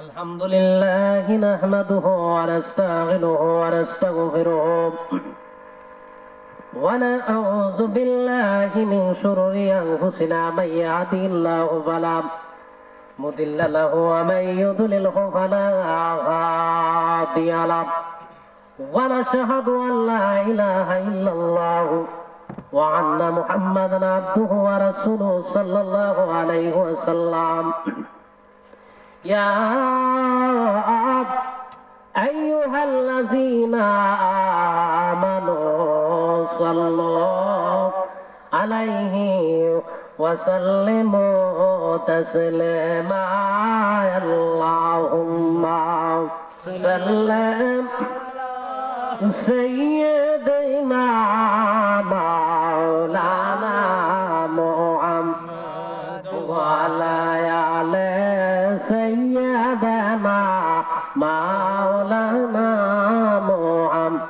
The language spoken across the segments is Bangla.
الحمد لله نحمده ونستعينه ونستغفره ونعوذ بالله من شرور أنفسنا من يهده الله فلا مضل له ومن يضلله فلا هادي له ونشهد أن لا إله إلا الله وأن محمدا عبده ورسوله صلى الله عليه وسلم يا أيها الذين آمنوا صلوا عليه وسلموا تسليما اللهم صل سيدنا مولانا محمد وعلى آله سيدنا مولانا محمد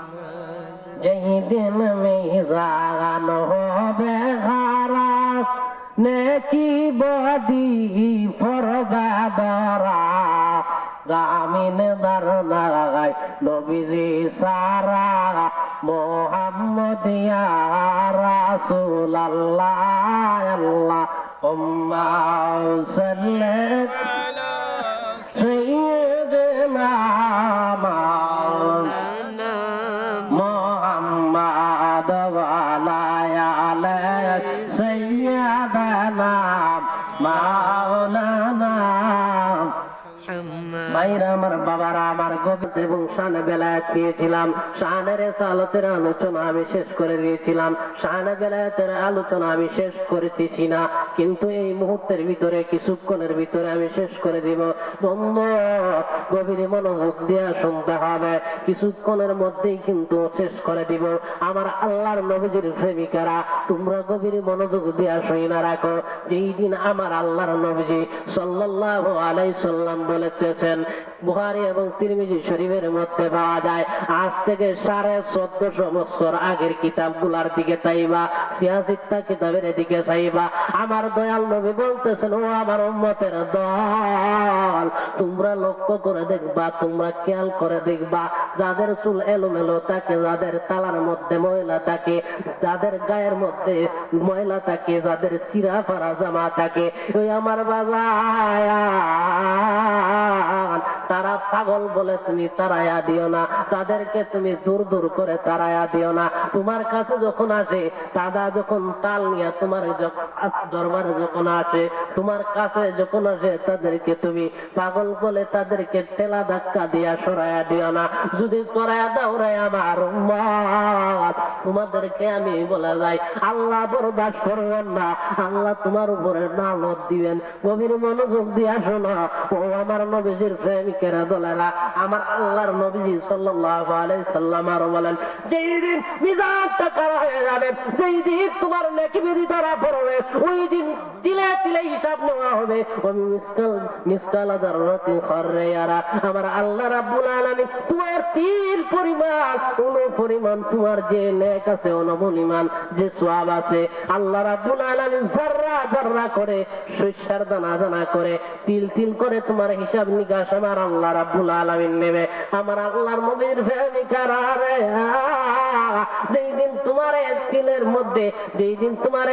যেদিন মিজান হবে খারাপ নেকি বদি ফরবা দরা জামিন দারনাগাই নবীজি সারা মোহাম্মদ ইয়া রাসূলুল্লাহ আল্লাহুম্মা সাল্লি আলা সাইয়্যিদিনা মাওলানা মুহাম্মদ ওয়া আলা আলি সাইয়্যিদিনা মাওলানা মায়েরা আমার বাবারা আমার গভীর এবং শানে বেলায়েত পেয়েছিলাম। শানের সালাতের আলোচনা আমি শেষ করে দিয়েছিলাম, শানে বেলায়েতের আলোচনা আমি শেষ করতেছি না, কিন্তু এই মুহূর্তের ভিতরে কিছুক্ষণের ভিতরে আমি শেষ করে দিব। বন্ধু গভীর মনোযোগ দিয়ে শুনতে হবে, কিছুক্ষণের মধ্যেই কিন্তু শেষ করে দিব। আমার আল্লাহর নবীজির প্রেমিকারা তোমরা গভীর মনোযোগ দিয়ে শুনে রাখো। যেই দিন আমার আল্লাহর নবীজি সাল্লাল্লাহু আলাইহি সাল্লাম বলেছেন, বুখারী এবং তিরমিজি শরীফের মধ্যে পাওয়া যায়, আজ থেকে 1450 বছর আগের কিতাবগুলার দিকে চাইবা, সিয়াসিত্তা কিতাবের দিকে চাইবা। আমার দয়াল নবী বলতেছেন, ও আমার উম্মতের দল, তোমরা লক্ষ্য করে দেখবা, তোমরা খেয়াল করে দেখবা, যাদের চুল এলোমেলো থাকে, যাদের তালার মধ্যে ময়লা থাকে, যাদের গায়ের মধ্যে ময়লা থাকে, যাদের সিরা ফারা জামা থাকে, ওই আমার বাবা তারা পাগল বলে তুমি তাড়াইয়া দিও না, তাদেরকে তুমি দূর দূর করে তাড়াইয়া দিও না। তোমার কাছে যখন আসে, দাদা যখন তাল নিয়ে তোমার দরবারে যখন আসে, তোমার কাছে যখন আসে, তাদেরকে তুমি পাগল বলে তাদেরকে ঠেলা ধাক্কা দিয়া সরাইয়া দিও না। যদি সরাইয়া দাও রে আমার উম্মত, তোমাদেরকে আমি বলে যাই আল্লাহ বরদাস্ত করবেন না, আল্লাহ তোমার উপরে লানত দিবেন। গভীর মনোযোগ দিয়া শোনো ও আমার নবীজির প্রেমিকেরা দলেরা, আমার আল্লাহর নবীজি সাল্লাল্লাহু আলাইহি সাল্লাম আর বলেন, যেই দিন মিজানটা কারা হয়ে যাবে, যেই দিন তোমার নেকি বিধি ধরা পড়বে, ওই দিন তিলে তিলে হিসাব নেওয়া হবে। ওই মিসকাল যাররাতিন খাররায়ারা, আমার আল্লাহ রাব্বুল আলামিন তোমার তিল পরিমাণ পরিমাণ তোমার যে নেক আছে, পরিমাণ যে সওয়াব আছে, আল্লাহ রাব্বুল আলামিন যাররা যাররা করে, শস্যের দানা দানা করে, তিল তিল করে তোমার হিসাব নিকাশ আমার আল্লাহ রাব্বুল আলামিন নেবে। আমার আল্লাহর নবীর প্রেমিকারা রে, যেই দিন তোমার তিলের মধ্যে, যেই দিন তোমার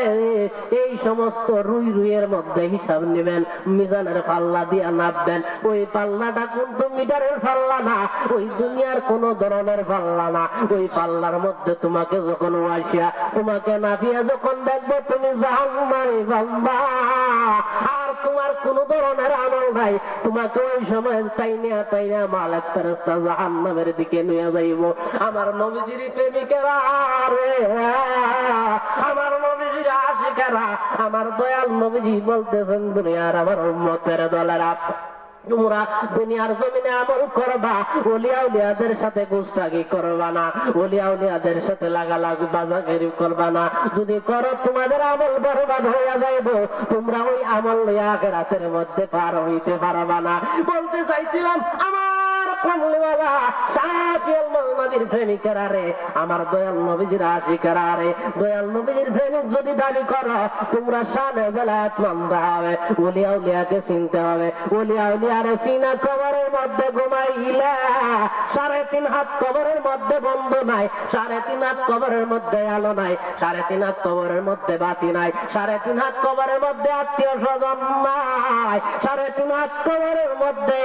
এই সমস্ত রুইয়ের মধ্যে হিসাব নেবেন, মিজানের পাল্লা দিয়া নাববেন, ওই পাল্লাটা কিন্তু মিটারের পাল্লা না, ওই দুনিয়ার কোন ধরনের পাল্লা না। ওই পাল্লার মধ্যে তোমাকে যখন আসিয়া তোমাকে নাবিয়া যখন দেখবো, তুমি জাহান্নামে বান্দা, আর তোমার কোন ধরনের আমল নাই, তোমাকে ওই সময় তাইনা মালিক ফেরেশতা জাহান্নামের দিকে নিয়ে যাইব। আমার নবীজির প্রেমিকেরা রে, আমার নবীজির আশিকেরা, আমার দয়াল নবীজি বলতেছেন, দুনিয়ার আমার উম্মতের দলেরা, তোমরা দুনিয়ার জমিনে আমল করবা, ওলিয়া উলিয়াদের সাথে গুস্তাখি করবা না, ওলিয়া উলিয়াদের সাথে লাগালাগি বাজাগিরি করবা না। যদি করো তোমাদের আমল বরবাদ হইয়া যাইব, তোমরা ওই আমল লইয়া আখিরাতের মধ্যে পার হইতে পারবা না। বলতে চাইছিলাম আমার কামলিওয়ালা শাফিউল নবীর প্রেমিকেরা রে, আমার দয়াল নবীজির আশিকেরা রে, দয়াল নবীজির প্রেমিক যদি দাবি করো তোমরা শানে বেলায়েত মানতে হবে, ওলিয়া উলিয়াকে চিনতে হবে। ওলিয়া উলিয়ারে চিনা কবরের মধ্যে ঘুমাইলা 3.5 হাত কবরের মধ্যে বন্ধ নাই, 3.5 হাত কবরের মধ্যে আলো নাই, 3.5 হাত কবরের মধ্যে বাতি নাই, 3.5 হাত কবরের মধ্যে আত্মীয় স্বজন নাই, 3.5 হাত কবরের মধ্যে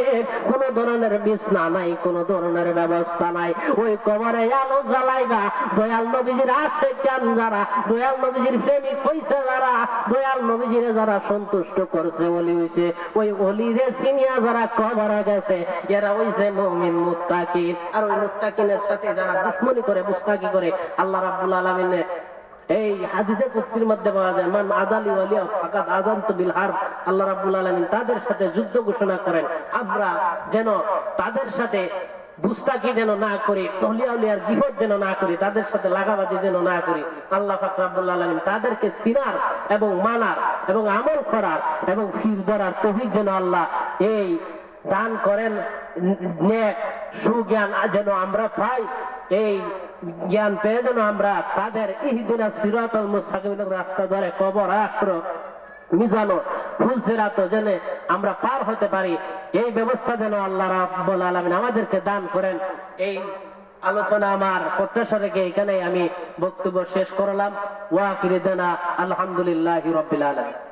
কোন ধরনের বিছনা নাই, কোন ধরনের ব্যবস্থা নাই। ওই কবরে আলো জ্বালাইবা দয়াল নবীজির আশিকান যারা, দয়াল নবীজির প্রেমিক হইছে যারা, দয়াল নবীজিরে যারা সন্তুষ্ট করছে, ওলি হইছে, ওই ওলিরে চিনিয়া যারা কবরে গেছে এরা হইছে মুমিন মুত্তাকিন। আর ওই মুত্তাকিনের সাথে যারা দুশমনি করে, মুস্তাকি করে, আল্লাহ রাব্বুল আলামিন এই হাদিসে কুদসির মধ্যে পাওয়া যায়, মান আদালি ওয়ালিয়া ফাকাদ আযানতু বিল হারব। আল্লাহ রাব্বুল আলামিন তাদের সাথে যুদ্ধ ঘোষণা করেন। আমরা যেন তাদের সাথে বুস্তাকি যেন না করি, ওলিয়া উলিয়ার বিপদ যেন না করি, তাদের সাথে লাগাবাজি যেন না করি। আল্লাহ পাক রব্বুল আলামিন তাদেরকে চিনার এবং মানার এবং আমল করার এবং ফির ধরার তৌফিক যেন আল্লাহ এই দান করেন। নেক সুজ্ঞান যেন আমরা পাই, এই জ্ঞান পেয়ে যেন আমরা তাদের ইহদিনাস সিরাতাল মুস্তাকিমের রাস্তা ধরে কবর আখরত মিজানো ফুলসিরাত যেন আমরা পার হতে পারি, এই ব্যবস্থা যেন আল্লাহ রাব্বুল আলামিন আমাদেরকে দান করেন। এই আলোচনা আমার প্রত্যাশা রেখে এখানে আমি বক্তব্য শেষ করলাম। ওয়া আখিরু দানা আলহামদুলিল্লাহি রাব্বিল আলামিন।